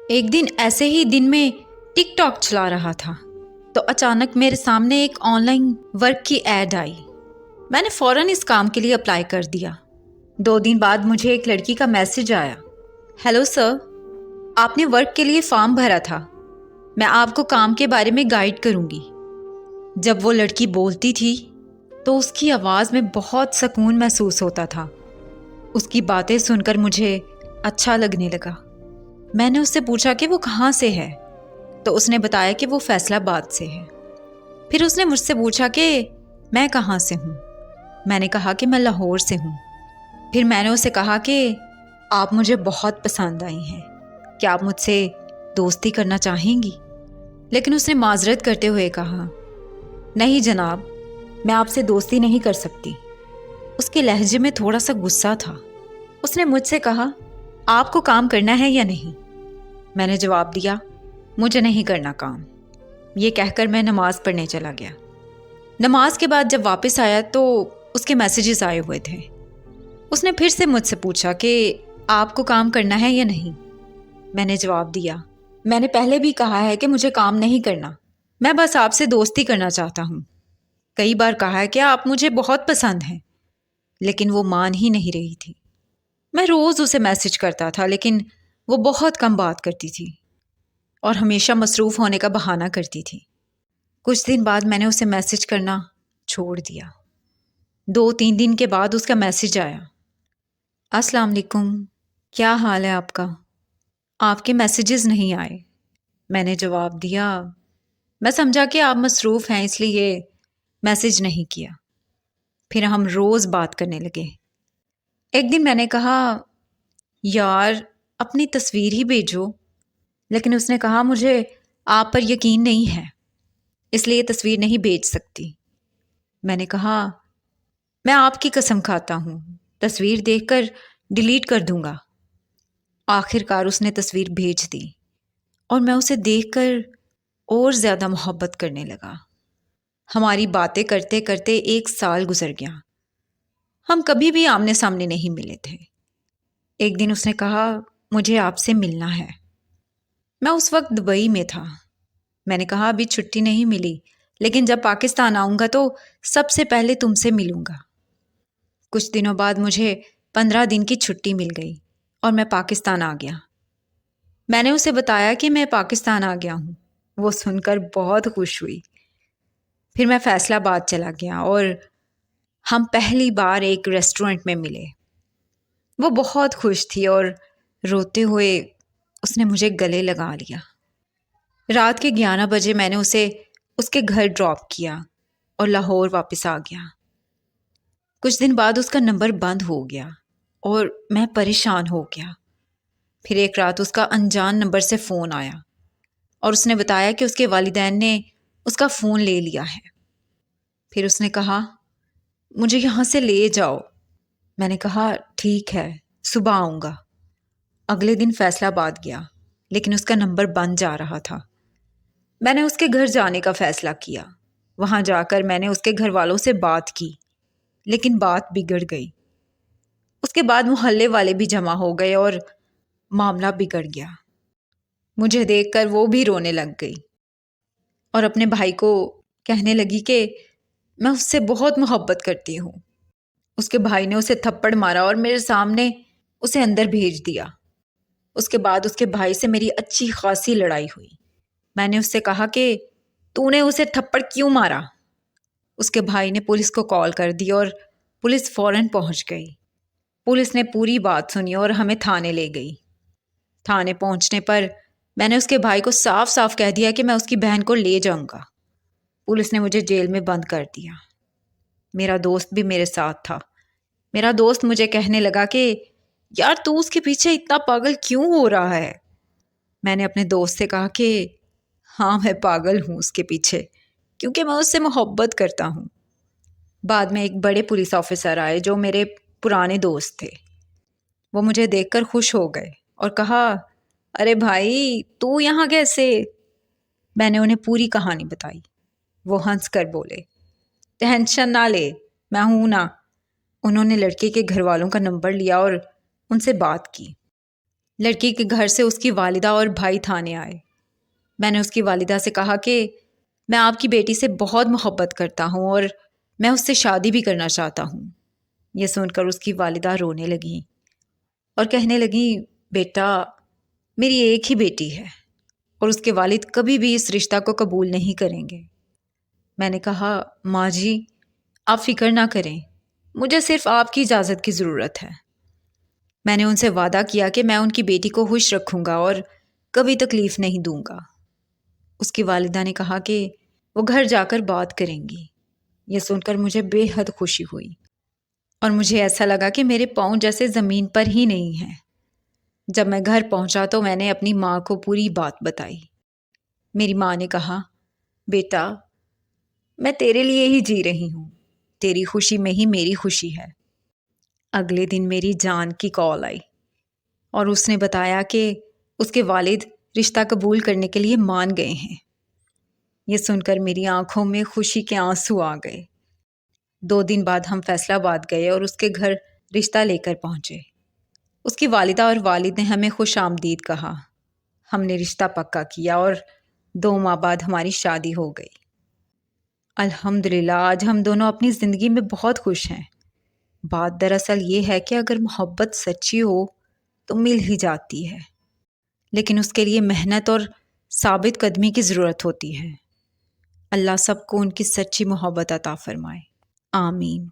ایک دن ایسے ہی دن میں ٹک ٹاک چلا رہا تھا تو اچانک میرے سامنے ایک آن لائن ورک کی ایڈ آئی۔ میں نے فوراً اس کام کے لیے اپلائی کر دیا۔ 2 دن بعد مجھے ایک لڑکی کا میسج آیا، ہیلو سر، آپ نے ورک کے لیے فارم بھرا تھا، میں آپ کو کام کے بارے میں گائیڈ کروں گی۔ جب وہ لڑکی بولتی تھی تو اس کی آواز میں بہت سکون محسوس ہوتا تھا۔ اس کی باتیں سن کر مجھے اچھا لگنے لگا۔ میں نے اس سے پوچھا کہ وہ کہاں سے ہے تو اس نے بتایا کہ وہ فیصل آباد سے ہے۔ پھر اس نے مجھ سے پوچھا کہ میں کہاں سے ہوں۔ میں نے کہا کہ میں لاہور سے ہوں۔ پھر میں نے اسے کہا کہ آپ مجھے بہت پسند آئی ہیں، کیا آپ مجھ سے دوستی کرنا چاہیں گی؟ لیکن اس نے معذرت کرتے ہوئے کہا، نہیں جناب، میں آپ سے دوستی نہیں کر سکتی۔ اس کے لہجے میں تھوڑا سا غصہ تھا۔ اس نے مجھ سے کہا، آپ کو کام کرنا ہے یا نہیں؟ میں نے جواب دیا، مجھے نہیں کرنا کام۔ یہ کہہ کر میں نماز پڑھنے چلا گیا۔ نماز کے بعد جب واپس آیا تو اس کے میسیجز آئے ہوئے تھے۔ اس نے پھر سے مجھ سے پوچھا کہ آپ کو کام کرنا ہے یا نہیں؟ میں نے جواب دیا، میں نے پہلے بھی کہا ہے کہ مجھے کام نہیں کرنا، میں بس آپ سے دوستی کرنا چاہتا ہوں۔ کئی بار کہا ہے کہ آپ مجھے بہت پسند ہیں، لیکن وہ مان ہی نہیں رہی تھی۔ میں روز اسے میسج کرتا تھا لیکن وہ بہت کم بات کرتی تھی اور ہمیشہ مصروف ہونے کا بہانہ کرتی تھی۔ کچھ دن بعد میں نے اسے میسج کرنا چھوڑ دیا۔ 2-3 دن کے بعد اس کا میسج آیا، السلام علیکم، کیا حال ہے آپ کا؟ آپ کے میسیجز نہیں آئے۔ میں نے جواب دیا، میں سمجھا کہ آپ مصروف ہیں اس لیے میسج نہیں کیا۔ پھر ہم روز بات کرنے لگے۔ ایک دن میں نے کہا، یار اپنی تصویر ہی بھیجو، لیکن اس نے کہا، مجھے آپ پر یقین نہیں ہے اس لیے تصویر نہیں بھیج سکتی۔ میں نے کہا، میں آپ کی قسم کھاتا ہوں، تصویر دیکھ کر ڈیلیٹ کر دوں گا۔ آخر کار اس نے تصویر بھیج دی اور میں اسے دیکھ کر اور زیادہ محبت کرنے لگا۔ ہماری باتیں کرتے کرتے 1 سال گزر گیا۔ ہم کبھی بھی آمنے سامنے نہیں ملے تھے۔ ایک دن اس نے کہا، مجھے آپ سے ملنا ہے۔ میں اس وقت دبئی میں تھا۔ میں نے کہا، ابھی چھٹی نہیں ملی، لیکن جب پاکستان آؤں گا تو سب سے پہلے تم سے ملوں گا۔ کچھ دنوں بعد مجھے 15 دن کی چھٹی مل گئی اور میں پاکستان آ گیا۔ میں نے اسے بتایا کہ میں پاکستان آ گیا ہوں۔ وہ سن کر بہت خوش ہوئی۔ پھر میں فیصل آباد چلا گیا اور ہم پہلی بار ایک ریسٹورنٹ میں ملے۔ وہ بہت خوش تھی اور روتے ہوئے اس نے مجھے گلے لگا لیا۔ رات کے 11 بجے میں نے اسے اس کے گھر ڈراپ کیا اور لاہور واپس آ گیا۔ کچھ دن بعد اس کا نمبر بند ہو گیا اور میں پریشان ہو گیا۔ پھر ایک رات اس کا انجان نمبر سے فون آیا اور اس نے بتایا کہ اس کے والدین نے اس کا فون لے لیا ہے۔ پھر اس نے کہا، مجھے یہاں سے لے جاؤ۔ میں نے کہا، ٹھیک ہے، صبح آؤں گا۔ اگلے دن فیصل آباد گیا، لیکن اس کا نمبر بند جا رہا تھا۔ میں نے اس کے گھر جانے کا فیصلہ کیا۔ وہاں جا کر میں نے اس کے گھر والوں سے بات کی، لیکن بات بگڑ گئی۔ اس کے بعد محلے والے بھی جمع ہو گئے اور معاملہ بگڑ گیا۔ مجھے دیکھ کر وہ بھی رونے لگ گئی اور اپنے بھائی کو کہنے لگی کہ میں اس سے بہت محبت کرتی ہوں۔ اس کے بھائی نے اسے تھپڑ مارا اور میرے سامنے اسے اندر بھیج دیا۔ اس کے بعد اس کے بھائی سے میری اچھی خاصی لڑائی ہوئی۔ میں نے اس سے کہا کہ تو نے اسے تھپڑ کیوں مارا؟ اس کے بھائی نے پولیس کو کال کر دی اور پولیس فوراً پہنچ گئی۔ پولیس نے پوری بات سنی اور ہمیں تھانے لے گئی۔ تھانے پہنچنے پر میں نے اس کے بھائی کو صاف صاف کہہ دیا کہ میں اس کی بہن کو لے جاؤں گا۔ پولیس نے مجھے جیل میں بند کر دیا۔ میرا دوست بھی میرے ساتھ تھا۔ میرا دوست مجھے کہنے لگا کہ یار تو اس کے پیچھے اتنا پاگل کیوں ہو رہا ہے؟ میں نے اپنے دوست سے کہا کہ ہاں میں پاگل ہوں اس کے پیچھے، کیونکہ میں اس سے محبت کرتا ہوں۔ بعد میں ایک بڑے پولیس آفیسر آئے جو میرے پرانے دوست تھے۔ وہ مجھے دیکھ کر خوش ہو گئے اور کہا، ارے بھائی تو یہاں کیسے؟ میں نے انہیں پوری کہانی بتائی۔ وہ ہنس کر بولے، ٹینشن نہ لے، میں ہوں نا۔ انہوں نے لڑکے کے گھر والوں کا نمبر لیا اور ان سے بات کی۔ لڑکی کے گھر سے اس کی والدہ اور بھائی تھانے آئے۔ میں نے اس کی والدہ سے کہا کہ میں آپ کی بیٹی سے بہت محبت کرتا ہوں اور میں اس سے شادی بھی کرنا چاہتا ہوں۔ یہ سن کر اس کی والدہ رونے لگیں اور کہنے لگیں، بیٹا، میری ایک ہی بیٹی ہے اور اس کے والد کبھی بھی اس رشتہ کو قبول نہیں کریں گے۔ میں نے کہا، ماں جی، آپ فکر نہ کریں، مجھے صرف آپ کی اجازت کی ضرورت ہے۔ میں نے ان سے وعدہ کیا کہ میں ان کی بیٹی کو خوش رکھوں گا اور کبھی تکلیف نہیں دوں گا۔ اس کی والدہ نے کہا کہ وہ گھر جا کر بات کریں گی۔ یہ سن کر مجھے بے حد خوشی ہوئی اور مجھے ایسا لگا کہ میرے پاؤں جیسے زمین پر ہی نہیں ہیں۔ جب میں گھر پہنچا تو میں نے اپنی ماں کو پوری بات بتائی۔ میری ماں نے کہا، بیٹا، میں تیرے لیے ہی جی رہی ہوں، تیری خوشی میں ہی میری خوشی ہے۔ اگلے دن میری جان کی کال آئی اور اس نے بتایا کہ اس کے والد رشتہ قبول کرنے کے لیے مان گئے ہیں۔ یہ سن کر میری آنکھوں میں خوشی کے آنسو آ گئے۔ 2 دن بعد ہم فیصلہ آباد گئے اور اس کے گھر رشتہ لے کر پہنچے۔ اس کی والدہ اور والد نے ہمیں خوش آمدید کہا۔ ہم نے رشتہ پکا کیا اور 2 ماہ بعد ہماری شادی ہو گئی۔ الحمدللہ آج ہم دونوں اپنی زندگی میں بہت خوش ہیں۔ بات دراصل یہ ہے کہ اگر محبت سچی ہو تو مل ہی جاتی ہے، لیکن اس کے لیے محنت اور ثابت قدمی کی ضرورت ہوتی ہے۔ اللہ سب کو ان کی سچی محبت عطا فرمائے، آمین۔